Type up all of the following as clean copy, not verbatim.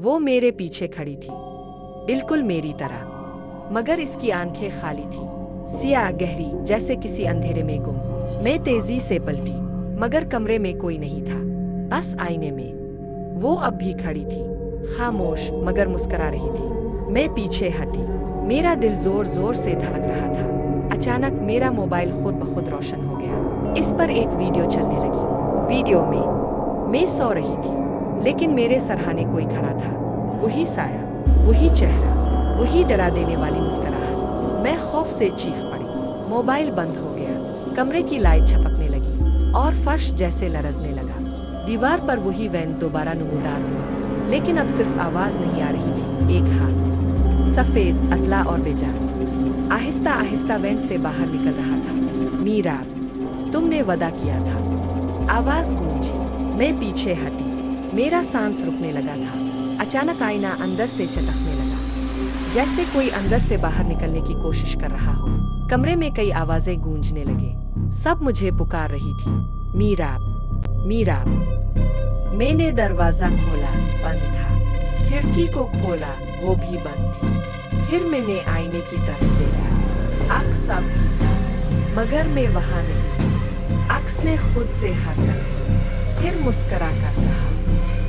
وہ میرے پیچھے کھڑی تھی، بالکل میری طرح، مگر اس کی آنکھیں خالی تھی، سیاہ گہری جیسے کسی اندھیرے میں گم۔ میں تیزی سے پلٹی، مگر کمرے میں کوئی نہیں تھا، بس آئینے میں۔ وہ اب بھی کھڑی تھی، خاموش مگر مسکرا رہی تھی۔ میں پیچھے ہٹی، میرا دل زور زور سے دھڑک رہا تھا۔ اچانک میرا موبائل خود بخود روشن ہو گیا۔ اس پر ایک ویڈیو چلنے لگی۔ ویڈیو میں سو رہی تھی، لیکن میرے سرہانے کوئی کھڑا تھا، وہی سایہ، وہی چہرہ، وہی ڈرا دینے والی مسکراہٹ۔ میں خوف سے چیخ پڑی۔ موبائل بند ہو گیا، کمرے کی لائٹ جھپکنے لگی اور فرش جیسے لرزنے لگا۔ دیوار پر وہی وین دوبارہ نمودار ہوا، لیکن اب صرف آواز نہیں آ رہی تھی، ایک ہاتھ، سفید، اتلا اور بے جان، آہستہ آہستہ وین سے باہر نکل رہا تھا۔ میراب، تم نے وعدہ کیا تھا، آواز گونجی۔ میں پیچھے ہٹی، میرا سانس رکنے لگا تھا۔ اچانک آئینہ اندر سے چٹکنے لگا، جیسے کوئی اندر سے باہر نکلنے کی کوشش کر رہا ہو۔ کمرے میں کئی آوازیں گونجنے لگے، سب مجھے پکار رہی تھی، میراب، میراب۔ میں نے دروازہ کھولا، بند تھا۔ کھڑکی کو کھولا، وہ بھی بند تھی۔ پھر میں نے آئینے کی طرف دیکھا، عکس اب بھی تھا، مگر میں وہاں نہیں تھی۔ عکس نے خود سے حرکت کی، پھر مسکرا کر کہا،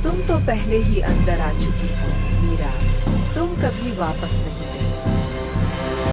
تم تو پہلے ہی اندر آ چکی ہو میراب، تم کبھی واپس نہیں گئی۔